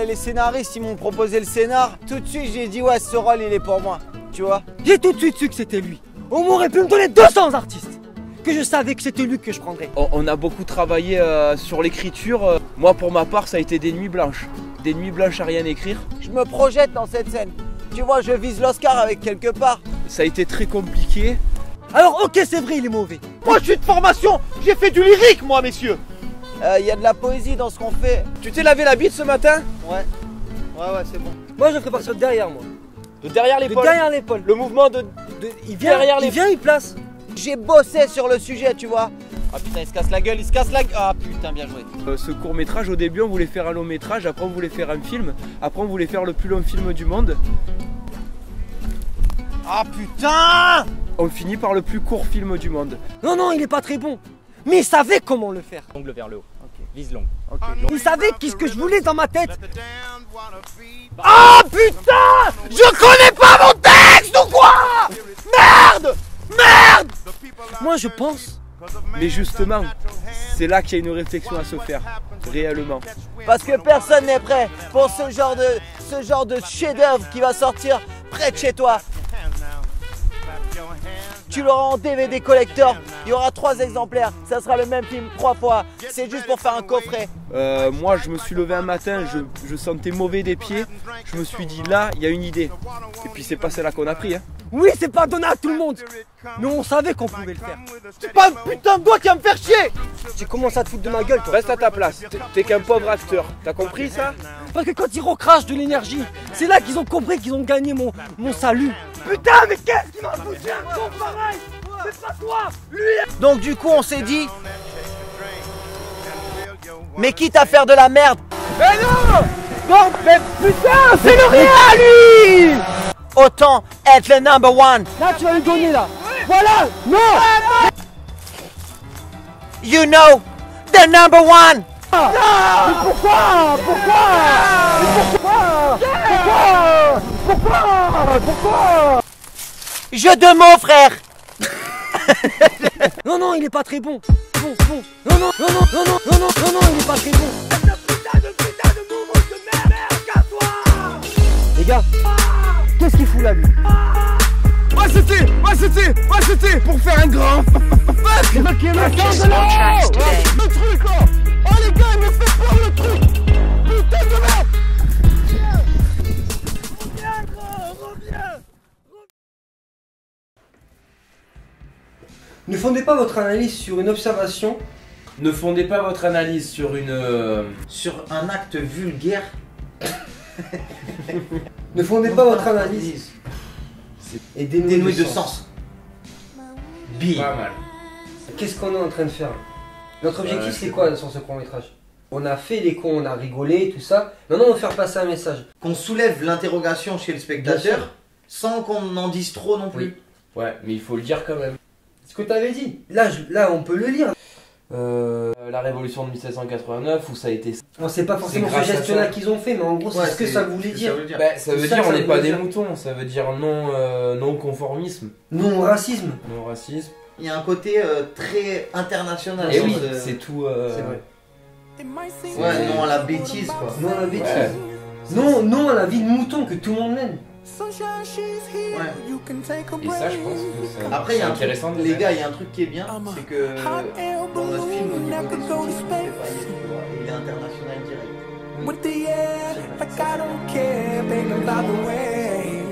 les scénaristes ils m'ont proposé le scénar, tout de suite j'ai dit ouais ce rôle il est pour moi, tu vois. J'ai tout de suite su que c'était lui. On m'aurait pu me donner 200 artistes, que je savais que c'était lui que je prendrais. On a beaucoup travaillé sur l'écriture. Moi pour ma part ça a été des nuits blanches. Des nuits blanches à rien écrire. Je me projette dans cette scène. Tu vois, je vise l'Oscar avec quelque part. Ça a été très compliqué. Alors ok, c'est vrai, il est mauvais. Moi je suis de formation, j'ai fait du lyrique moi messieurs. Y a de la poésie dans ce qu'on fait. Tu t'es lavé la bite ce matin? Ouais. Ouais, c'est bon. Moi je ferais partir de derrière moi. De derrière De l'épaule. derrière l'épaule. Le mouvement de... Il vient, il place. J'ai bossé sur le sujet, tu vois. Ah putain, il se casse la gueule, il se casse la gueule. Ah putain, bien joué. Ce court métrage, au début on voulait faire un long métrage, après on voulait faire un film, après on voulait faire le plus long film du monde. Ah putain! On finit par le plus court film du monde. Non, non, il est pas très bon. Mais il savait comment le faire. Ongle vers le haut. Ok. Vise long. Il savait qu'est-ce que je voulais dans ma tête. Ah putain! Je connais pas mon texte ou quoi? Merde! Merde! Moi je pense. Mais justement, c'est là qu'il y a une réflexion à se faire, réellement. Parce que personne n'est prêt pour ce genre de chef-d'œuvre qui va sortir près de chez toi. Tu l'auras en DVD collector, il y aura 3 exemplaires, ça sera le même film 3 fois, c'est juste pour faire un coffret. Moi je me suis levé un matin, je sentais mauvais des pieds, je me suis dit là, il y a une idée. Et puis c'est pas celle-là qu'on a pris. Hein. Oui, c'est pas donné à tout le monde. Mais on savait qu'on pouvait le faire. C'est pas un putain de doigt qui va me faire chier! Tu commences à te foutre de ma gueule toi. Reste à ta place, t'es qu'un pauvre acteur, t'as compris ça? Parce que quand ils recrachent de l'énergie, c'est là qu'ils ont compris qu'ils ont gagné mon salut. Putain mais qu'est-ce qui m'a foutu un con pareil? C'est pas toi! Lui! Donc du coup on s'est dit, mais quitte à faire de la merde. Mais non! Non mais putain c'est le réel lui! Autant être le number one. Là tu vas lui donner là. Voilà. Non. You know, the number one. Mais pourquoi? Pourquoi? Jeu de mots frère. Non, non, il est pas très bon. Bon. Non, non, il est pas très bon. Putain de mouvement de merde, casse-toi! Les gars, qu'est-ce qu'il fout là lui? C'était pour faire un grand C'est pas qui est ma chance de là. le truc là! Oh les gars, il me fait peur le truc! Putain de merde! Reviens! Ne fondez pas votre analyse sur une observation. Ne fondez pas votre analyse sur Sur un acte vulgaire. Ne fondez pas votre analyse. Et dénoué de sens. Pas mal. Qu'est-ce qu'on est en train de faire? Notre objectif c'est quoi sur ce court métrage? On a fait les cons, on a rigolé, tout ça. Maintenant on va faire passer un message. Qu'on soulève l'interrogation chez le spectateur sans qu'on en dise trop non plus. Oui. Ouais, mais il faut le dire quand même. Ce que tu avais dit. Là on peut le lire. La révolution de 1789 où ça a été... On sait pas forcément C'est ce grâce à geste-là ça. qu'ils ont fait, mais en gros c'est ce que ça voulait dire. Bah, ça veut C'est ça dire que on ça n'est pas veut des dire. moutons, ça veut dire non conformisme, Non racisme. non racisme. Il y a un côté très international. Et dans oui, ce- c'est tout. C'est vrai. Ouais, non à la bêtise quoi. Non à la bêtise. Ouais. Non à la vie de mouton que tout le monde mène. Ouais. Et ça, je pense que c'est Après, il y a un truc, intéressant de les mettre. gars, il y a un truc qui est bien, c'est que dans notre film, au niveau des sous-titres, il est international direct. With the air, like I don't care, think about the way.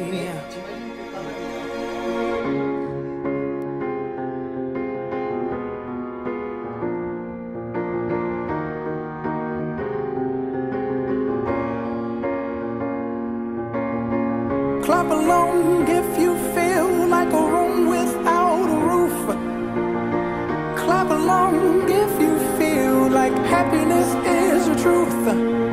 Clap along if you feel like a room without a roof. Clap along if you feel like happiness is the truth.